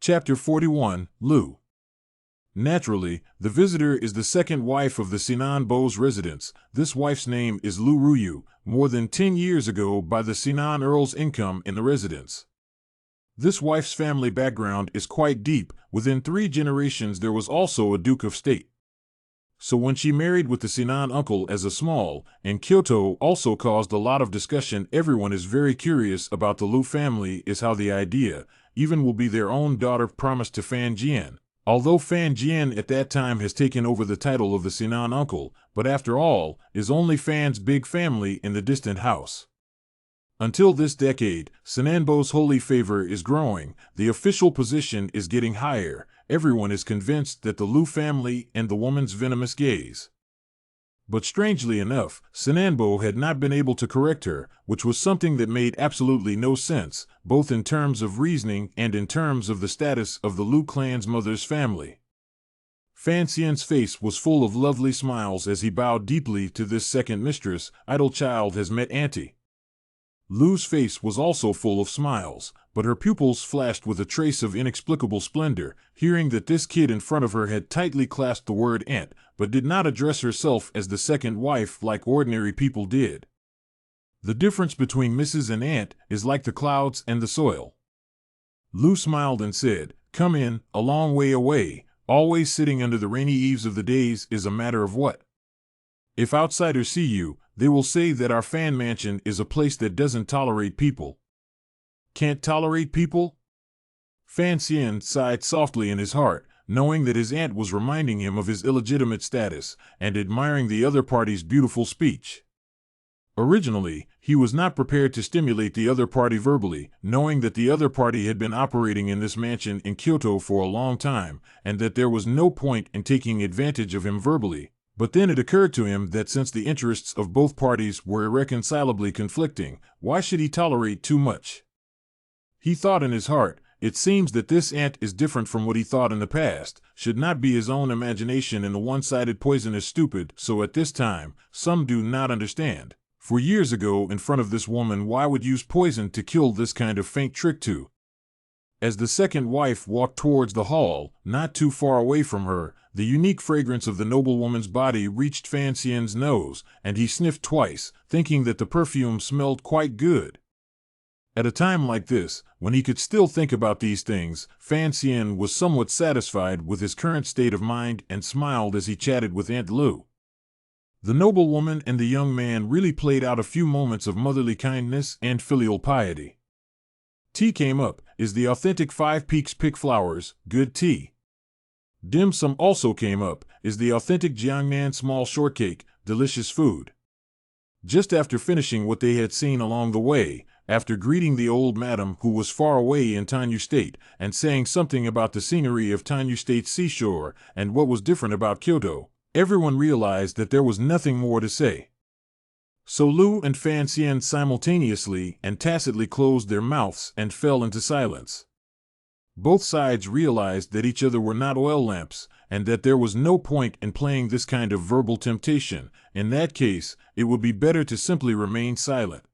Chapter 41, Lu. Naturally, the visitor is the second wife of the Sinan Beau's residence. This wife's name is Lu Ruyu, more than 10 years ago by the Sinan Earl's income in the residence. This wife's family background is quite deep. Within 3 generations there was also a Duke of State. So when she married with the Sinan uncle as a small, and Kyoto also caused a lot of discussion. Everyone is very curious about the Lu family is how the idea even will be their own daughter promised to Fan Jian. Although Fan Jian at that time has taken over the title of the Sinan uncle, but after all, is only Fan's big family in the distant house. Until this decade, Sinan Beau's holy favor is growing, the official position is getting higher, everyone is convinced that the Lu family and the woman's venomous gaze. But strangely enough, Sinan Beau had not been able to correct her, which was something that made absolutely no sense, both in terms of reasoning and in terms of the status of the Lu clan's mother's family. Fan Xian's face was full of lovely smiles as he bowed deeply to this second mistress. Idle child has met auntie. Lu's face was also full of smiles, but her pupils flashed with a trace of inexplicable splendor, hearing that this kid in front of her had tightly clasped the word aunt, but did not address herself as the second wife like ordinary people did. The difference between Mrs. and aunt is like the clouds and the soil. Lu smiled and said, "Come in, a long way away, always sitting under the rainy eaves of the days is a matter of what? If outsiders see you, they will say that our fan mansion is a place that doesn't tolerate people." Can't tolerate people? Fan Xian sighed softly in his heart, knowing that his aunt was reminding him of his illegitimate status, and admiring the other party's beautiful speech. Originally, he was not prepared to stimulate the other party verbally, knowing that the other party had been operating in this mansion in Kyoto for a long time, and that there was no point in taking advantage of him verbally. But then it occurred to him that since the interests of both parties were irreconcilably conflicting, why should he tolerate too much? He thought in his heart, it seems that this aunt is different from what he thought in the past, should not be his own imagination, and the one-sided poison is stupid, so at this time, some do not understand. For years ago in front of this woman, why would use poison to kill this kind of faint trick too? As the second wife walked towards the hall, not too far away from her, the unique fragrance of the noblewoman's body reached Fan Xian's nose, and he sniffed twice, thinking that the perfume smelled quite good. At a time like this, when he could still think about these things, Fan Xian was somewhat satisfied with his current state of mind and smiled as he chatted with Aunt Lu. The noblewoman and the young man really played out a few moments of motherly kindness and filial piety. Tea came up, is the authentic Five Peaks pick flowers, good tea. Dim sum also came up, is the authentic Jiangnan small shortcake, delicious food. Just after finishing what they had seen along the way, after greeting the old madam who was far away in Tanyu State, and saying something about the scenery of Tanyu State's seashore and what was different about Kyoto, everyone realized that there was nothing more to say. So Lu and Fan Xian simultaneously and tacitly closed their mouths and fell into silence. Both sides realized that each other were not oil lamps, and that there was no point in playing this kind of verbal temptation. In that case, it would be better to simply remain silent.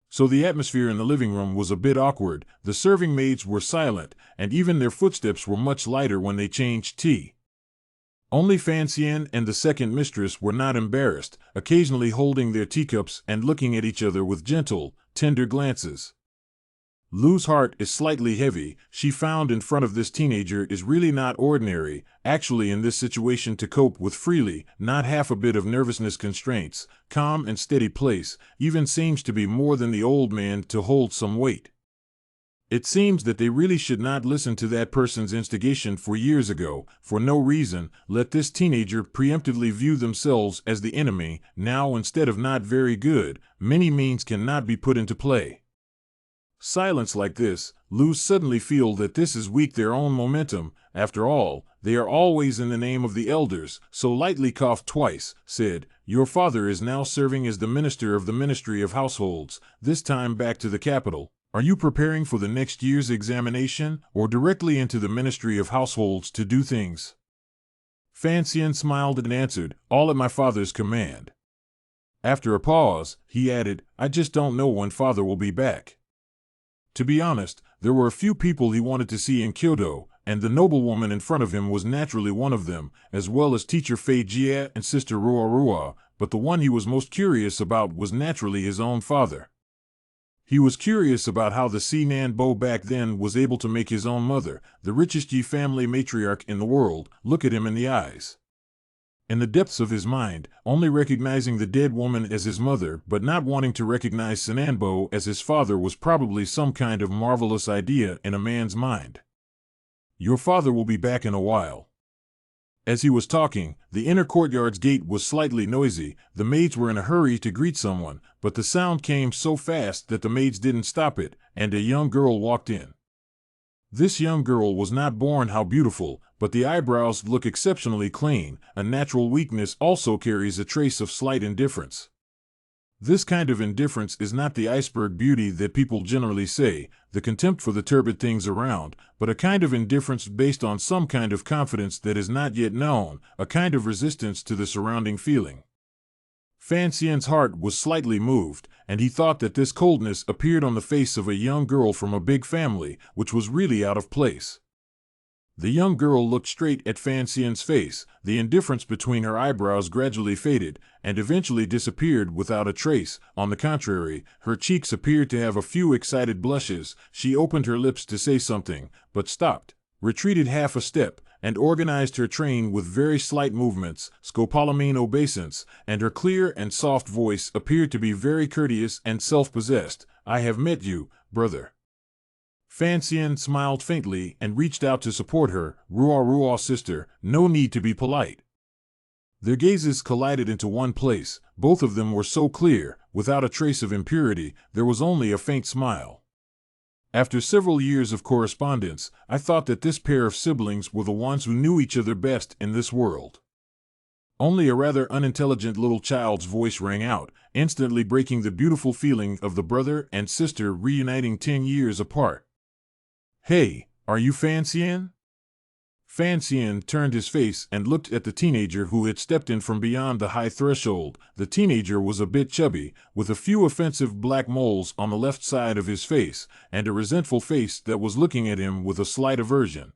So the atmosphere in the living room was a bit awkward, the serving maids were silent, and even their footsteps were much lighter when they changed tea. Only Fan Xian and the second mistress were not embarrassed, occasionally holding their teacups and looking at each other with gentle, tender glances. Lu's heart is slightly heavy. She found in front of this teenager is really not ordinary, actually in this situation to cope with freely, not half a bit of nervousness constraints, calm and steady place, even seems to be more than the old man to hold some weight. It seems that they really should not listen to that person's instigation for years ago, for no reason, let this teenager preemptively view themselves as the enemy. Now instead of not very good, many means cannot be put into play. Silence like this, Lu suddenly feel that this is weak their own momentum. After all, they are always in the name of the elders, so lightly coughed twice, said, "Your father is now serving as the minister of the Ministry of Households, this time back to the capital. Are you preparing for the next year's examination, or directly into the Ministry of Households to do things?" Fan Xian smiled and answered, "All at my father's command." After a pause, he added, "I just don't know when father will be back." To be honest, There were a few people he wanted to see in Kyoto, and the noblewoman in front of him was naturally one of them, as well as teacher Fei Jie and sister Ruarua, but the one he was most curious about was naturally his own father. He was curious about how the Sinan Bo back then was able to make his own mother, the richest Yi family matriarch in the world, look at him in the eyes. In the depths of his mind, only recognizing the dead woman as his mother but not wanting to recognize Sinanbo as his father was probably some kind of marvelous idea in a man's mind. Your father will be back in a while. As he was talking, the inner courtyard's gate was slightly noisy. The maids were in a hurry to greet someone, but the sound came so fast that the maids didn't stop it, and a young girl walked in. This young girl was not born how beautiful, but the eyebrows look exceptionally clean. A natural weakness also carries a trace of slight indifference. This kind of indifference is not the iceberg beauty that people generally say, the contempt for the turbid things around, but a kind of indifference based on some kind of confidence that is not yet known, a kind of resistance to the surrounding feeling. Fan Xian's heart was slightly moved, and he thought that this coldness appeared on the face of a young girl from a big family, which was really out of place. The young girl looked straight at Fan Xian's face. The indifference between her eyebrows gradually faded, and eventually disappeared without a trace. On the contrary, her cheeks appeared to have a few excited blushes. She opened her lips to say something, but stopped, retreated half a step, and organized her train with very slight movements, scopolamine obeisance, and her clear and soft voice appeared to be very courteous and self-possessed. I have met you, brother. Fan Xian smiled faintly and reached out to support her. Ruarua sister, no need to be polite. Their gazes collided into one place. Both of them were so clear, without a trace of impurity. There was only a faint smile. After several years of correspondence, I thought that this pair of siblings were the ones who knew each other best in this world. Only a rather unintelligent little child's voice rang out, instantly breaking the beautiful feeling of the brother and sister reuniting 10 years apart. Hey, are you Fan Xian? Fan Xian turned his face and looked at the teenager who had stepped in from beyond the high threshold. The teenager was a bit chubby, with a few offensive black moles on the left side of his face, and a resentful face that was looking at him with a slight aversion.